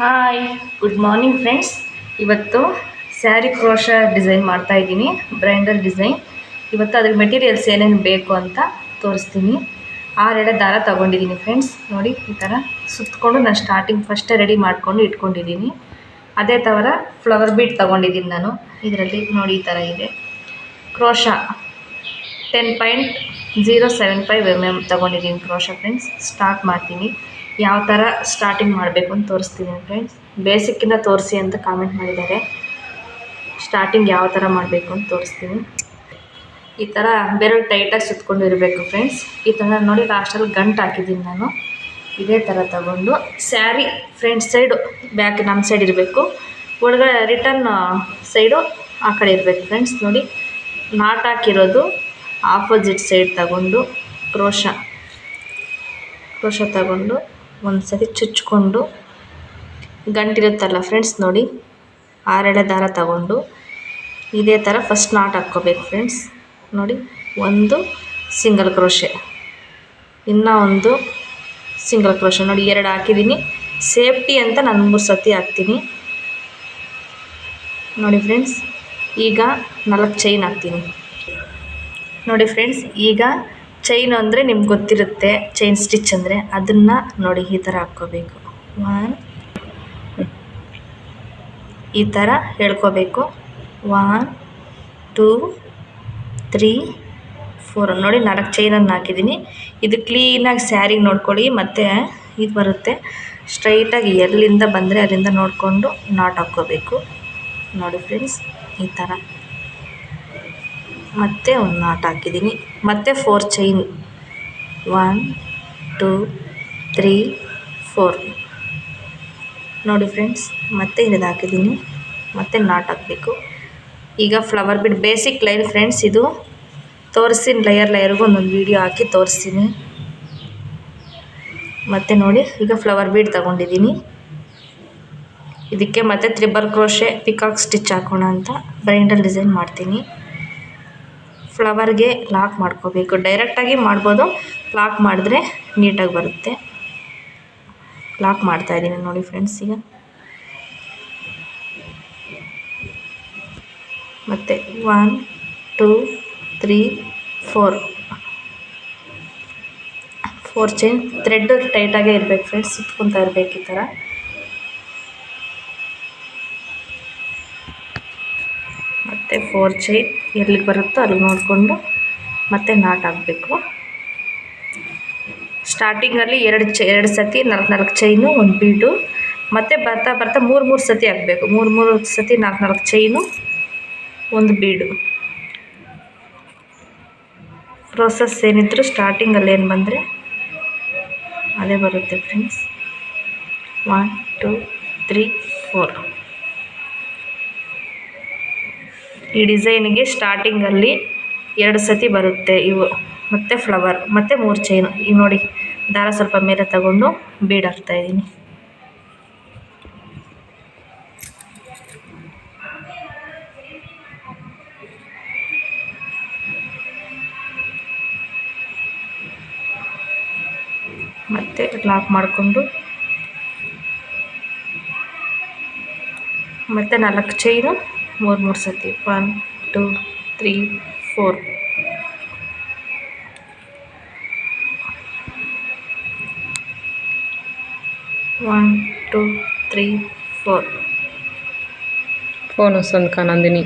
Hi, good morning friends. ಇವತ್ತು sari crochet design ಮಾಡ್ತಾ ಇದ್ದೀನಿ, ಬ್ರೈಂಡಲ್ ಡಿಸೈನ್. ಇವತ್ತು ಅದ್ರ ಮೆಟೀರಿಯಲ್ಸ್ ಏನೇನು ಬೇಕು ಅಂತ ತೋರಿಸ್ತೀನಿ. 6 ಎಳೆ ದಾರ ತೊಗೊಂಡಿದ್ದೀನಿ ಫ್ರೆಂಡ್ಸ್. ನೋಡಿ, ಈ ಥರ ಸುತ್ತಕೊಂಡು ನಾನು ಸ್ಟಾರ್ಟಿಂಗ್ ಫಸ್ಟೇ ರೆಡಿ ಮಾಡಿಕೊಂಡು ಇಟ್ಕೊಂಡಿದ್ದೀನಿ. ಅದೇ ಥರ ಫ್ಲವರ್ ಬೀಟ್ ತೊಗೊಂಡಿದ್ದೀನಿ ನಾನು. ಇದರಲ್ಲಿ ನೋಡಿ ಈ ಥರ ಇದೆ. ಕ್ರೋಶ 10.075 mm ತೊಗೊಂಡಿದ್ದೀನಿ ಕ್ರೋಶ ಫ್ರೆಂಡ್ಸ್. ಸ್ಟಾರ್ಟ್ ಮಾಡ್ತೀನಿ. ಯಾವ ಥರ ಸ್ಟಾರ್ಟಿಂಗ್ ಮಾಡಬೇಕು ಅಂತ ತೋರಿಸ್ತೀನಿ ಫ್ರೆಂಡ್ಸ್. ಬೇಸಿಕ್ಕಿಂದ ತೋರಿಸಿ ಅಂತ ಕಾಮೆಂಟ್ ಮಾಡಿದ್ದಾರೆ. ಸ್ಟಾರ್ಟಿಂಗ್ ಯಾವ ಥರ ಮಾಡಬೇಕು ಅಂತ ತೋರಿಸ್ತೀನಿ. ಈ ಥರ ಬೆರಳು ಟೈಟಾಗಿ ಸುತ್ಕೊಂಡು ಇರಬೇಕು ಫ್ರೆಂಡ್ಸ್. ಈ ಥರ ನೋಡಿ, ಲಾಸ್ಟಲ್ಲಿ ಗಂಟು ಹಾಕಿದ್ದೀನಿ ನಾನು. ಇದೇ ಥರ ತಗೊಂಡು ಸ್ಯಾರಿ ಫ್ರಂಟ್ ಸೈಡು ಬ್ಯಾಕ್ ನಮ್ಮ ಸೈಡ್ ಇರಬೇಕು, ಒಳಗಡೆ ರಿಟರ್ನ್ ಸೈಡು ಆ ಕಡೆ ಇರಬೇಕು ಫ್ರೆಂಡ್ಸ್. ನೋಡಿ, ನಾಟ್ ಹಾಕಿರೋದು ಆಪೋಸಿಟ್ ಸೈಡ್ ತಗೊಂಡು ಕ್ರೋಶ ತಗೊಂಡು ಒಂದು ಸತಿ ಚುಚ್ಕೊಂಡು ಗಂಟಿರುತ್ತಲ್ಲ ಫ್ರೆಂಡ್ಸ್. ನೋಡಿ, 6 ಎಳೆ ದಾರ ತಗೊಂಡು ಇದೇ ಥರ ಫಸ್ಟ್ ನಾಟ್ ಹಾಕ್ಕೋಬೇಕು ಫ್ರೆಂಡ್ಸ್. ನೋಡಿ, ಒಂದು ಸಿಂಗಲ್ ಕ್ರೋಶೆ, ಇನ್ನೂ ಒಂದು ಸಿಂಗಲ್ ಕ್ರೋಶೆ. ನೋಡಿ, 2 ಹಾಕಿದ್ದೀನಿ. ಸೇಫ್ಟಿ ಅಂತ ನಾನು 3 ಸತಿ ಹಾಕ್ತೀನಿ. ನೋಡಿ ಫ್ರೆಂಡ್ಸ್, ಈಗ 4 ಚೈನ್ ಹಾಕ್ತೀನಿ. ನೋಡಿ ಫ್ರೆಂಡ್ಸ್, ಈಗ ಚೈನ್ ಅಂದರೆ ನಿಮ್ಗೆ ಗೊತ್ತಿರುತ್ತೆ, ಚೈನ್ ಸ್ಟಿಚ್ ಅಂದರೆ ಅದನ್ನು ನೋಡಿ ಈ ಥರ ಹಾಕ್ಕೋಬೇಕು. ಈ ಥರ ಹೇಳ್ಕೋಬೇಕು. 1 2 3 4 ನೋಡಿ, 4 ಚೈನನ್ನು ಹಾಕಿದ್ದೀನಿ. ಇದು ಕ್ಲೀನಾಗಿ ಸ್ಯಾರಿಗೆ ನೋಡ್ಕೊಳ್ಳಿ. ಮತ್ತು ಇದು ಬರುತ್ತೆ ಸ್ಟ್ರೈಟಾಗಿ ಎಲ್ಲಿಂದ ಬಂದರೆ ಅಲ್ಲಿಂದ ನೋಡಿಕೊಂಡು ನಾಟ್ ಹಾಕ್ಕೋಬೇಕು. ನೋಡಿ ಫ್ರೆಂಡ್ಸ್, ಈ ಥರ ಮತ್ತೆ ಒಂದು ನಾಟ್ ಹಾಕಿದ್ದೀನಿ. ಮತ್ತು 4 ಚೈನ್, 1 2 3 4 ನೋಡಿ ಫ್ರೆಂಡ್ಸ್. ಮತ್ತೆ ಇದು ಹಾಕಿದ್ದೀನಿ, ಮತ್ತೆ ನಾಟ್ ಹಾಕಬೇಕು. ಈಗ flower bead basic line friends. ಇದು ತೋರಿಸ್ತೀನಿ, ಲೇಯರ್ಗೂ ಒಂದೊಂದು ವೀಡಿಯೋ ಹಾಕಿ ತೋರಿಸ್ತೀನಿ. ಮತ್ತು ನೋಡಿ, ಈಗ ಫ್ಲವರ್ ಬೀಡ್ ತಗೊಂಡಿದ್ದೀನಿ. ಇದಕ್ಕೆ ಮತ್ತೆ ತ್ರಿಬಲ್ ಕ್ರೋಶೆ ಪಿಕಾಕ್ ಸ್ಟಿಚ್ ಹಾಕೋಣ ಅಂತ ಬ್ರೈಂಡಲ್ ಡಿಸೈನ್ ಮಾಡ್ತೀನಿ. ಫ್ಲವರ್ಗೆ ಲಾಕ್ ಮಾಡ್ಕೋಬೇಕು. ಡೈರೆಕ್ಟಾಗಿ ಮಾಡ್ಬೋದು, ಲಾಕ್ ಮಾಡಿದ್ರೆ ನೀಟಾಗಿ ಬರುತ್ತೆ. ಲಾಕ್ ಮಾಡ್ತಾಯಿದ್ದೀನಿ ನೋಡಿ ಫ್ರೆಂಡ್ಸ್. ಈಗ ಮತ್ತು 1 2 3 4 ಚೈನ್. ಥ್ರೆಡ್ ಟೈಟಾಗೇ ಇರಬೇಕು ಫ್ರೆಂಡ್ಸ್, ಸುತ್ಕೊತಾ ಇರಬೇಕು ಈ ಥರ. ಮತ್ತು 4 ಚೈನ್ ಎಲ್ಲಿಗೆ ಬರುತ್ತೋ ಅಲ್ಲಿ ನೋಡಿಕೊಂಡು ಮತ್ತೆ ನಾಟ್ ಹಾಕಬೇಕು. ಸ್ಟಾರ್ಟಿಂಗಲ್ಲಿ 2 ಸತಿ 4 ಚೈನು, ಒಂದು ಬೀಡು. ಮತ್ತು ಬರ್ತಾ 3 ಸತಿ ಹಾಕಬೇಕು. 3 ಸತಿ 4 ಚೈನು, ಒಂದು ಬೀಡು. ಪ್ರೋಸೆಸ್ ಏನಿದ್ರು ಸ್ಟಾರ್ಟಿಂಗಲ್ಲಿ ಏನು ಬಂದರೆ ಅದೇ ಬರುತ್ತೆ ಫ್ರೆಂಡ್ಸ್. 1 2 3 4 ಈ ಡಿಸೈನಿಗೆ ಸ್ಟಾರ್ಟಿಂಗಲ್ಲಿ 2 ಸತಿ ಬರುತ್ತೆ ಇವು. ಮತ್ತು ಫ್ಲವರ್, ಮತ್ತು 3 ಚೈನು. ಈಗ ನೋಡಿ, ದಾರ ಸ್ವಲ್ಪ ಮೇಲೆ ತಗೊಂಡು ಬೀಡ್ ಹಾಕ್ತಾಯಿದ್ದೀನಿ. ಮತ್ತು ಲಾಕ್ ಮಾಡಿಕೊಂಡು ಮತ್ತು 4 ಚೈನು, 3 ಸತಿ 1 2 3 4 1 2 3 4 ಫೋನ್ ವಸಂತ ನಂದಿನಿ.